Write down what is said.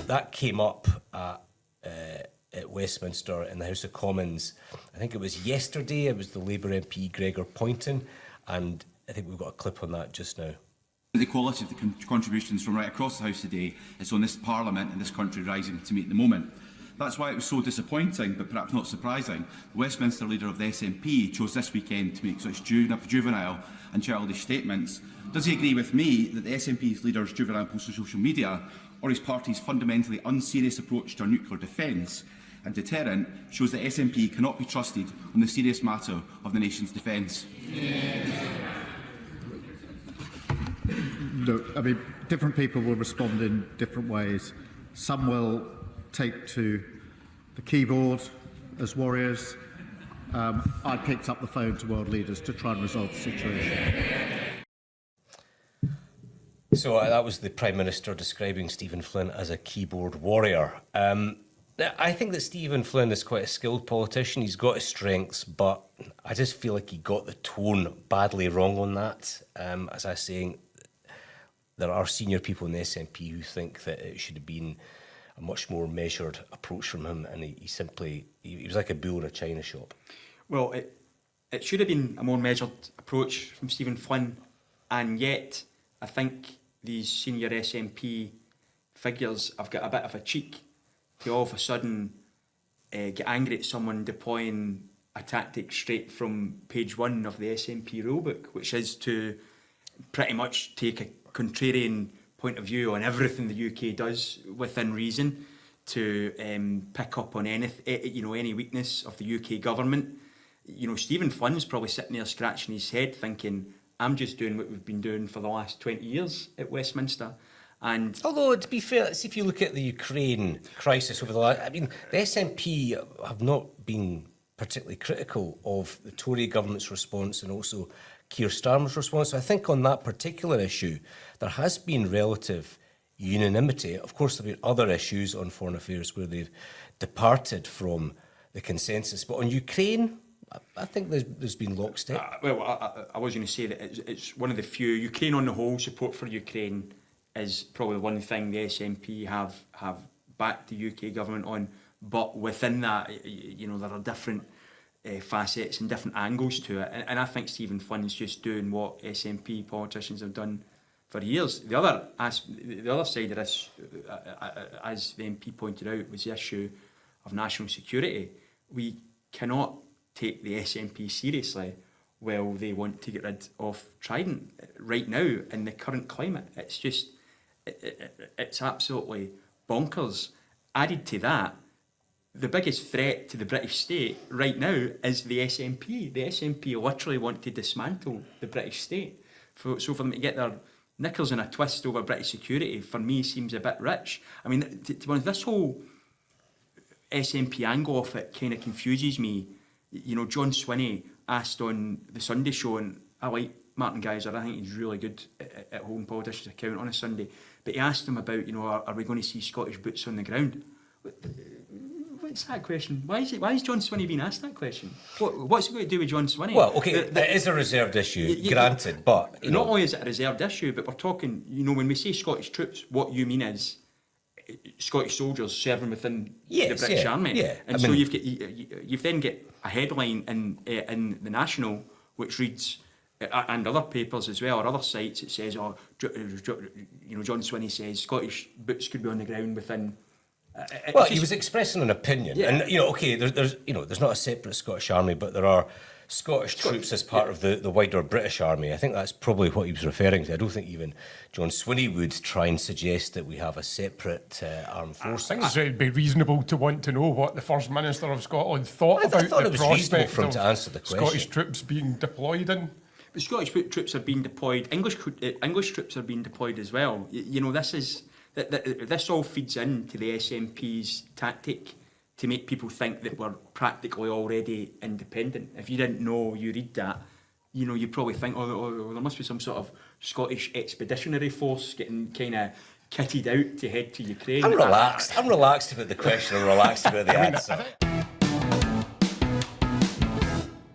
that came up at Westminster in the House of Commons. I think it was yesterday. It was the Labour MP Gregor Poynton, and I think we've got a clip on that just now. The quality of the contributions from right across the House today is on this Parliament and this country rising to meet the moment. That's why it was so disappointing, but perhaps not surprising, the Westminster leader of the SNP chose this weekend to make such juvenile and childish statements. Does he agree with me that the SNP's leader's juvenile posts on social media, or his party's fundamentally unserious approach to our nuclear defence and deterrent, shows that SNP cannot be trusted on the serious matter of the nation's defence? Look, I mean, different people will respond in different ways. Some will take to the keyboard as warriors. I picked up the phone to world leaders to try and resolve the situation. So that was the Prime Minister describing Stephen Flynn as a keyboard warrior. I think that Stephen Flynn is quite a skilled politician. He's got his strengths, but I just feel like he got the tone badly wrong on that. As I was saying, there are senior people in the SNP who think that it should have been a much more measured approach from him, and he was like a bull in a china shop. Well, it should have been a more measured approach from Stephen Flynn, and yet I think these senior SNP figures have got a bit of a cheek to all of a sudden get angry at someone deploying a tactic straight from page 1 of the SNP rulebook, which is to pretty much take a contrarian point of view on everything the UK does within reason, to pick up on any weakness of the UK government. Stephen Flynn's probably sitting there scratching his head thinking, I'm just doing what we've been doing for the last 20 years at Westminster. And although, to be fair, if you look at the Ukraine crisis over the last, the SNP have not been particularly critical of the Tory government's response and also Keir Starmer's response. So I think on that particular issue, there has been relative unanimity. Of course, there have been other issues on foreign affairs where they've departed from the consensus. But on Ukraine, I think there's been lockstep. I was going to say that it's one of the few. Ukraine on the whole, support for Ukraine is probably the one thing the SNP have backed the UK government on. But within that, there are different facets and different angles to it. And I think Stephen Flynn's just doing what SNP politicians have done for years. The other side of this, as the MP pointed out, was the issue of national security. We cannot take the SNP seriously while they want to get rid of Trident right now in the current climate. It's just, it's absolutely bonkers. Added to that, the biggest threat to the British state right now is the SNP. The SNP literally want to dismantle the British state. So for them to get their knickers in a twist over British security, for me, seems a bit rich. To be honest, this whole SNP angle of it kind of confuses me. John Swinney asked on the Sunday show, and I like Martin Geyser, I think he's really good at holding politicians' account on a Sunday, but he asked him about, are we going to see Scottish boots on the ground? What's that question? Why is John Swinney being asked that question? What's it got to do with John Swinney? Well, okay, it is a reserved issue, granted, but... Not only is it a reserved issue, but we're talking, when we say Scottish troops, what you mean is Scottish soldiers serving within the British Army. Yeah. And so you've then got a headline in the National which reads, and other papers as well, or other sites, it says, John Swinney says Scottish boots could be on the ground within... he was expressing an opinion, and there's not a separate Scottish Army, but there are Scottish troops as part of the wider British Army. I think that's probably what he was referring to. I don't think even John Swinney would try and suggest that we have a separate armed force. I think it would be reasonable to want to know what the First Minister of Scotland thought about the prospect for him to answer the question. Scottish troops being deployed in. But Scottish troops are being deployed. English troops are being deployed as well. This all feeds into the SNP's tactic to make people think that we're practically already independent. If you didn't know, you read that, you probably think, there must be some sort of Scottish expeditionary force getting kind of kitted out to head to Ukraine. I'm relaxed about the question. I'm relaxed about the answer.